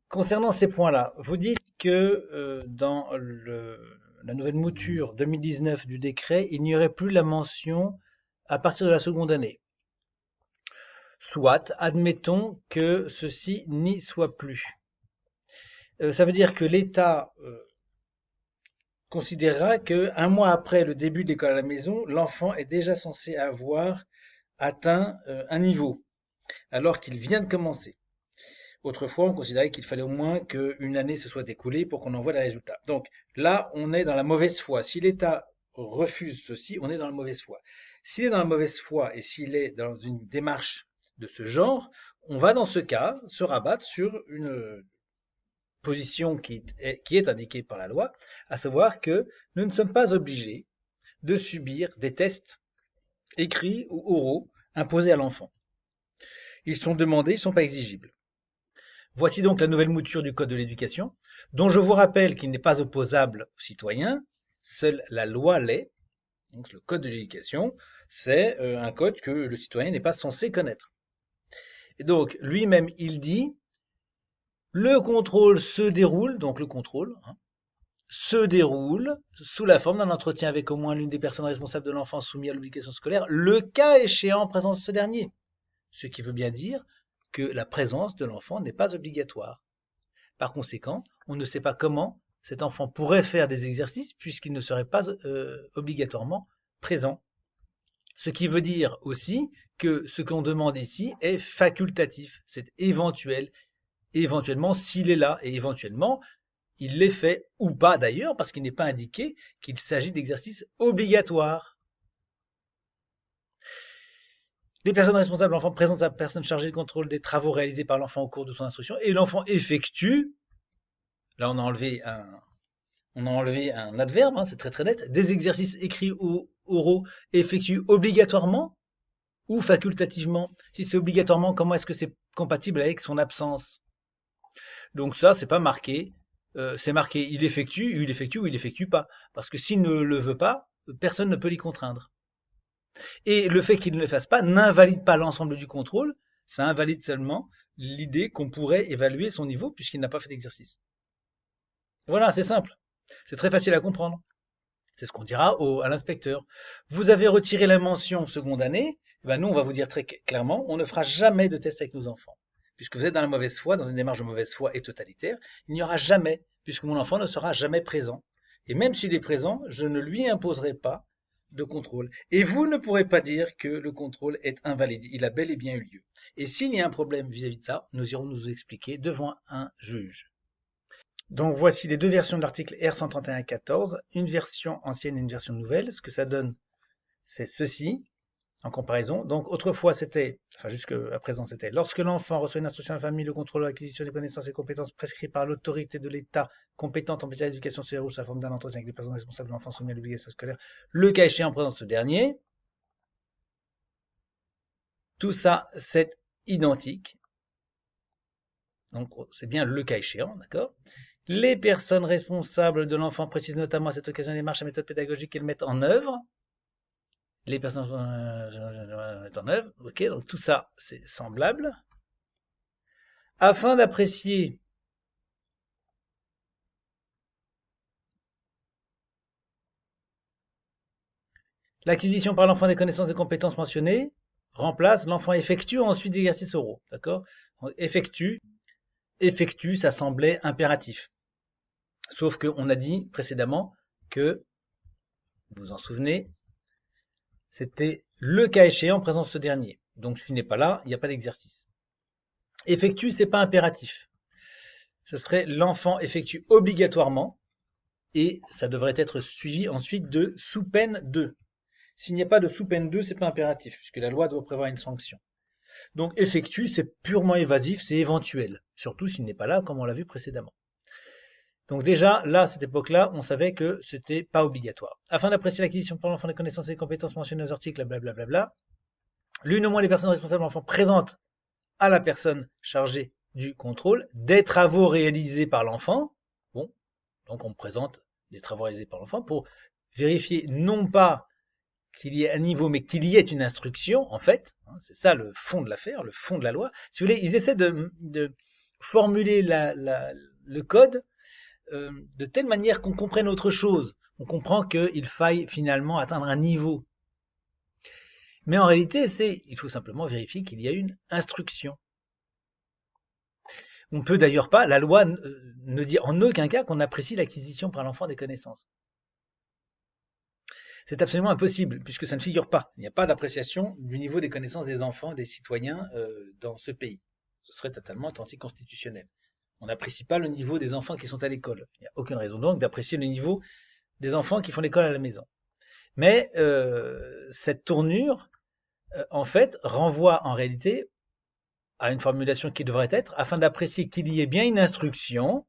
Concernant ces points-là, vous dites que dans la nouvelle mouture 2019 du décret, il n'y aurait plus la mention à partir de la seconde année. Soit, admettons que ceci n'y soit plus. Ça veut dire que l'État considérera que un mois après le début de l'école à la maison, l'enfant est déjà censé avoir atteint un niveau, alors qu'il vient de commencer. Autrefois, on considérait qu'il fallait au moins qu'une année se soit écoulée pour qu'on envoie les résultats. Donc là, on est dans la mauvaise foi. Si l'État refuse ceci, on est dans la mauvaise foi. S'il est dans la mauvaise foi et s'il est dans une démarche de ce genre, on va dans ce cas se rabattre sur une position qui est indiquée par la loi, à savoir que nous ne sommes pas obligés de subir des tests écrits ou oraux imposés à l'enfant. Ils sont demandés, ils ne sont pas exigibles. Voici donc la nouvelle mouture du Code de l'éducation, dont je vous rappelle qu'il n'est pas opposable aux citoyens, seule la loi l'est. Donc le Code de l'éducation, c'est un code que le citoyen n'est pas censé connaître. Et donc lui-même, il dit, le contrôle se déroule, donc le contrôle, se déroule sous la forme d'un entretien avec au moins l'une des personnes responsables de l'enfant soumis à l'obligation scolaire, le cas échéant en présence de ce dernier. Ce qui veut bien dire que la présence de l'enfant n'est pas obligatoire. Par conséquent, on ne sait pas comment cet enfant pourrait faire des exercices puisqu'il ne serait pas obligatoirement présent. Ce qui veut dire aussi que ce qu'on demande ici est facultatif, c'est éventuel. Éventuellement, s'il est là, et éventuellement, il les fait ou pas d'ailleurs, parce qu'il n'est pas indiqué qu'il s'agit d'exercices obligatoires. Les personnes responsables de l'enfant présentent à la personne chargée de contrôle des travaux réalisés par l'enfant au cours de son instruction et l'enfant effectue, là on a enlevé un adverbe, c'est très très net, des exercices écrits ou oraux effectués obligatoirement ou facultativement. Si c'est obligatoirement, comment est-ce que c'est compatible avec son absence? Donc ça, c'est pas marqué. C'est marqué il effectue ou il effectue pas. Parce que s'il ne le veut pas, personne ne peut l'y contraindre. Et le fait qu'il ne le fasse pas n'invalide pas l'ensemble du contrôle, ça invalide seulement l'idée qu'on pourrait évaluer son niveau puisqu'il n'a pas fait d'exercice. Voilà, c'est simple. C'est très facile à comprendre. C'est ce qu'on dira à l'inspecteur. Vous avez retiré la mention seconde année, ben nous on va vous dire très clairement, on ne fera jamais de test avec nos enfants. Puisque vous êtes dans la mauvaise foi, dans une démarche de mauvaise foi et totalitaire, il n'y aura jamais, puisque mon enfant ne sera jamais présent. Et même s'il est présent, je ne lui imposerai pas de contrôle. Et vous ne pourrez pas dire que le contrôle est invalide. Il a bel et bien eu lieu. Et s'il y a un problème vis-à-vis de ça, nous irons nous expliquer devant un juge. Donc voici les deux versions de l'article R131.14, une version ancienne et une version nouvelle. Ce que ça donne, c'est ceci, en comparaison. Donc autrefois c'était, enfin jusqu'à présent c'était, lorsque l'enfant reçoit une instruction de la famille, le contrôle de l'acquisition des connaissances et compétences prescrits par l'autorité de l'État compétente en matière d'éducation sur sous la forme d'un entretien avec les personnes responsables de l'enfant soumis à l'obligation scolaire, le cas échéant en présence de ce dernier. Tout ça, c'est identique. Donc c'est bien le cas échéant, d'accord? Les personnes responsables de l'enfant précisent notamment à cette occasion les démarches et méthodes pédagogiques qu'elles mettent en œuvre. Les personnes mettent en œuvre, ok, donc tout ça c'est semblable. Afin d'apprécier l'acquisition par l'enfant des connaissances et compétences mentionnées, remplace l'enfant effectue ensuite des exercices oraux, d'accord? Effectue, ça semblait impératif. Sauf qu'on a dit précédemment que, vous vous en souvenez, c'était le cas échéant en présence de ce dernier. Donc s'il n'est pas là, il n'y a pas d'exercice. Effectue, c'est pas impératif. Ce serait l'enfant effectue obligatoirement et ça devrait être suivi ensuite de sous peine de. S'il n'y a pas de sous peine de, c'est pas impératif puisque la loi doit prévoir une sanction. Donc effectue, c'est purement évasif, c'est éventuel, surtout s'il n'est pas là comme on l'a vu précédemment. Donc déjà, là, à cette époque-là, on savait que c'était pas obligatoire. Afin d'apprécier l'acquisition par l'enfant des connaissances et des compétences mentionnées aux articles, blablabla, l'une ou moins des personnes responsables de l'enfant présentent à la personne chargée du contrôle des travaux réalisés par l'enfant. Bon, donc on présente des travaux réalisés par l'enfant pour vérifier non pas qu'il y ait un niveau, mais qu'il y ait une instruction, en fait. C'est ça le fond de l'affaire, le fond de la loi. Si vous voulez, ils essaient formuler le code de telle manière qu'on comprenne autre chose. On comprend qu'il faille finalement atteindre un niveau. Mais en réalité, il faut simplement vérifier qu'il y a une instruction. On ne peut d'ailleurs pas, la loi ne dit en aucun cas qu'on apprécie l'acquisition par l'enfant des connaissances. C'est absolument impossible, puisque ça ne figure pas. Il n'y a pas d'appréciation du niveau des connaissances des enfants, des citoyens dans ce pays. Ce serait totalement anticonstitutionnel. On n'apprécie pas le niveau des enfants qui sont à l'école. Il n'y a aucune raison donc d'apprécier le niveau des enfants qui font l'école à la maison. Mais cette tournure, en fait, renvoie en réalité à une formulation qui devrait être, afin d'apprécier qu'il y ait bien une instruction,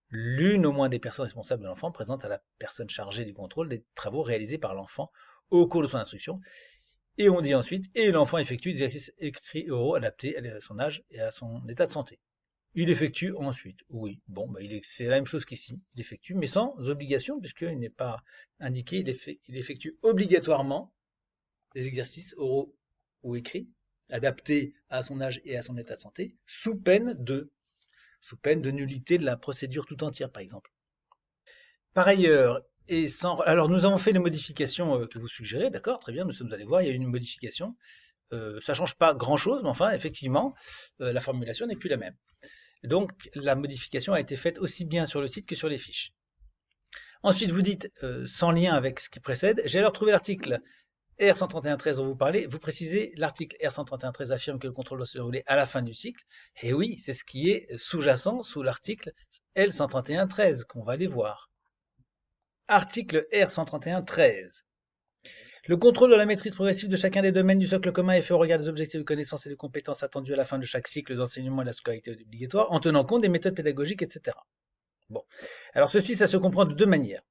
l'une au moins des personnes responsables de l'enfant présente à la personne chargée du contrôle des travaux réalisés par l'enfant au cours de son instruction. Et on dit ensuite, et l'enfant effectue des exercices écrits oraux adaptés à son âge et à son état de santé. Il effectue ensuite, oui, bon, c'est la même chose qu'ici, il effectue, mais sans obligation, puisqu'il n'est pas indiqué, il effectue obligatoirement des exercices oraux ou écrits, adaptés à son âge et à son état de santé, sous peine de nullité de la procédure tout entière, par exemple. Par ailleurs, alors nous avons fait les modifications que vous suggérez, d'accord, très bien, nous sommes allés voir, il y a eu une modification. Ça change pas grand-chose, mais enfin, effectivement, la formulation n'est plus la même. Donc, la modification a été faite aussi bien sur le site que sur les fiches. Ensuite, vous dites, sans lien avec ce qui précède, j'ai alors trouvé l'article R131.13 dont vous parlez, vous précisez, l'article R131.13 affirme que le contrôle doit se dérouler à la fin du cycle. Et oui, c'est ce qui est sous-jacent sous l'article L131.13 qu'on va aller voir. Article R131.13. Le contrôle de la maîtrise progressive de chacun des domaines du socle commun est fait au regard des objectifs de connaissances et de compétences attendus à la fin de chaque cycle d'enseignement et de la scolarité obligatoire, en tenant compte des méthodes pédagogiques, etc. Bon. Alors ceci, ça se comprend de deux manières.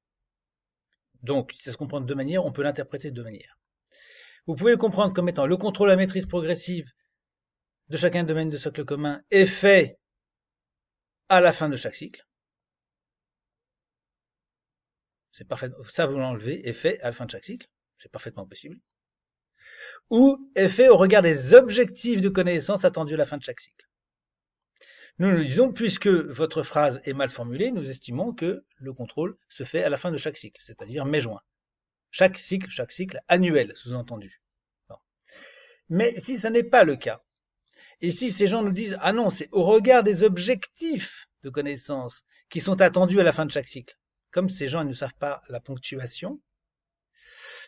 Donc, si ça se comprend de deux manières, on peut l'interpréter de deux manières. Vous pouvez le comprendre comme étant le contrôle de la maîtrise progressive de chacun des domaines de socle commun est fait à la fin de chaque cycle. C'est parfait. Ça, vous l'enlevez, est fait à la fin de chaque cycle. C'est parfaitement possible. Ou est fait au regard des objectifs de connaissance attendus à la fin de chaque cycle. Nous nous disons, puisque votre phrase est mal formulée, nous estimons que le contrôle se fait à la fin de chaque cycle, c'est-à-dire mai-juin. Chaque cycle annuel, sous-entendu. Bon. Mais si ça n'est pas le cas, et si ces gens nous disent, ah non, c'est au regard des objectifs de connaissance qui sont attendus à la fin de chaque cycle, comme ces gens ils ne savent pas la ponctuation,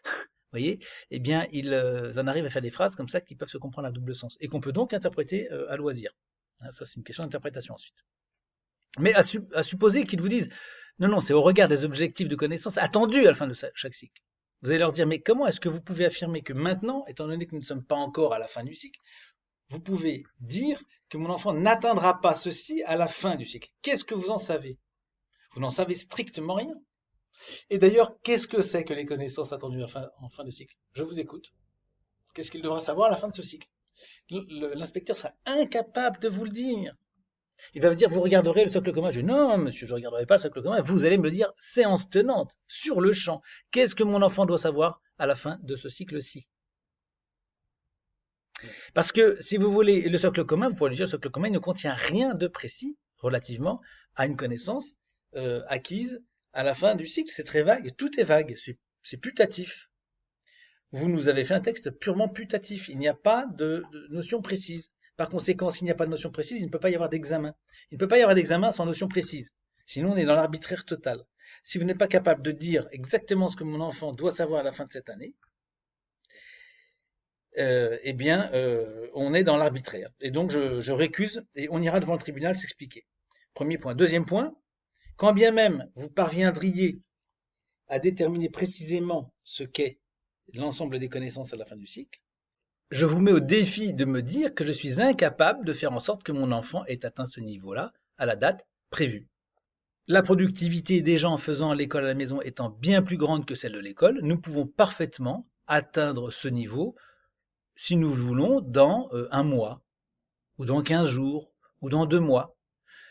vous voyez, eh bien, ils en arrivent à faire des phrases comme ça qui peuvent se comprendre à double sens et qu'on peut donc interpréter à loisir. Ça, c'est une question d'interprétation ensuite. Mais à supposer qu'ils vous disent, non, non, c'est au regard des objectifs de connaissance attendus à la fin de chaque cycle. Vous allez leur dire, mais comment est-ce que vous pouvez affirmer que maintenant, étant donné que nous ne sommes pas encore à la fin du cycle, vous pouvez dire que mon enfant n'atteindra pas ceci à la fin du cycle? Qu'est-ce que vous en savez? Vous n'en savez strictement rien. Et d'ailleurs, qu'est-ce que c'est que les connaissances attendues en fin de cycle? Je vous écoute. Qu'est-ce qu'il devra savoir à la fin de ce cycle? L'inspecteur sera incapable de vous le dire. Il va vous dire, vous regarderez le socle commun. Je dis, non, monsieur, je ne regarderai pas le socle commun. Vous allez me le dire, séance tenante, sur le champ. Qu'est-ce que mon enfant doit savoir à la fin de ce cycle-ci? Parce que, si vous voulez, le socle commun, vous pourrez lui dire, le socle commun, il ne contient rien de précis relativement à une connaissance acquise à la fin du cycle. C'est très vague. Tout est vague. C'est putatif. Vous nous avez fait un texte purement putatif. Il n'y a pas de notion précise. Par conséquent, s'il n'y a pas de notion précise, il ne peut pas y avoir d'examen. Il ne peut pas y avoir d'examen sans notion précise. Sinon, on est dans l'arbitraire total. Si vous n'êtes pas capable de dire exactement ce que mon enfant doit savoir à la fin de cette année, eh bien, on est dans l'arbitraire. Et donc, je récuse et on ira devant le tribunal s'expliquer. Premier point. Deuxième point, quand bien même vous parviendriez à déterminer précisément ce qu'est l'ensemble des connaissances à la fin du cycle, je vous mets au défi de me dire que je suis incapable de faire en sorte que mon enfant ait atteint ce niveau-là à la date prévue. La productivité des gens faisant l'école à la maison étant bien plus grande que celle de l'école, nous pouvons parfaitement atteindre ce niveau, si nous le voulons, dans un mois, ou dans 15 jours, ou dans 2 mois.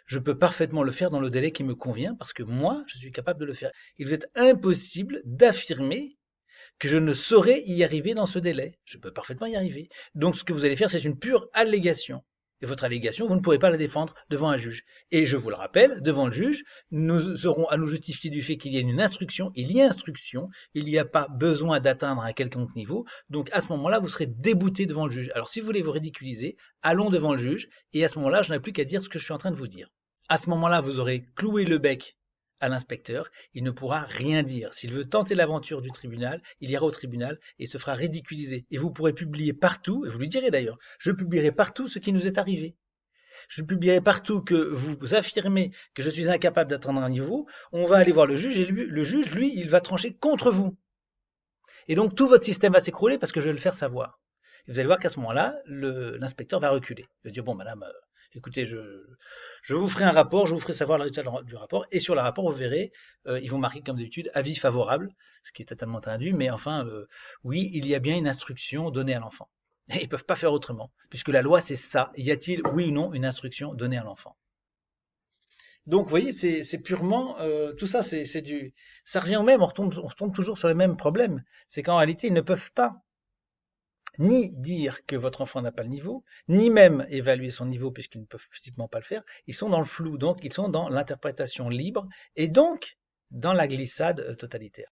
Je peux parfaitement le faire dans le délai qui me convient, parce que moi, je suis capable de le faire. Il vous est impossible d'affirmer que je ne saurais y arriver dans ce délai. Je peux parfaitement y arriver. Donc ce que vous allez faire, c'est une pure allégation. Et votre allégation, vous ne pourrez pas la défendre devant un juge. Et je vous le rappelle, devant le juge, nous aurons à nous justifier du fait qu'il y a une instruction. Il y a instruction, il n'y a pas besoin d'atteindre un quelconque niveau. Donc à ce moment-là, vous serez débouté devant le juge. Alors si vous voulez vous ridiculiser, allons devant le juge. Et à ce moment-là, je n'ai plus qu'à dire ce que je suis en train de vous dire. À ce moment-là, vous aurez cloué le bec à l'inspecteur, il ne pourra rien dire. S'il veut tenter l'aventure du tribunal, il ira au tribunal et se fera ridiculiser. Et vous pourrez publier partout, et vous lui direz d'ailleurs, je publierai partout ce qui nous est arrivé. Je publierai partout que vous affirmez que je suis incapable d'atteindre un niveau, on va aller voir le juge, et le juge, lui, il va trancher contre vous. Et donc tout votre système va s'écrouler parce que je vais le faire savoir. Et vous allez voir qu'à ce moment-là, l'inspecteur va reculer. Il va dire, bon, madame, écoutez, je vous ferai un rapport, je vous ferai savoir le résultat du rapport, et sur le rapport, vous verrez, ils vont marquer comme d'habitude avis favorable, ce qui est totalement induit, mais enfin, oui, il y a bien une instruction donnée à l'enfant. Et ils ne peuvent pas faire autrement, puisque la loi, c'est ça. Y a-t-il, oui ou non, une instruction donnée à l'enfant? Donc, vous voyez, c'est purement, tout ça, ça revient au même, on retombe toujours sur les mêmes problèmes. C'est qu'en réalité, ils ne peuvent pas ni dire que votre enfant n'a pas le niveau, ni même évaluer son niveau puisqu'ils ne peuvent physiquement pas le faire. Ils sont dans le flou, donc ils sont dans l'interprétation libre et donc dans la glissade totalitaire.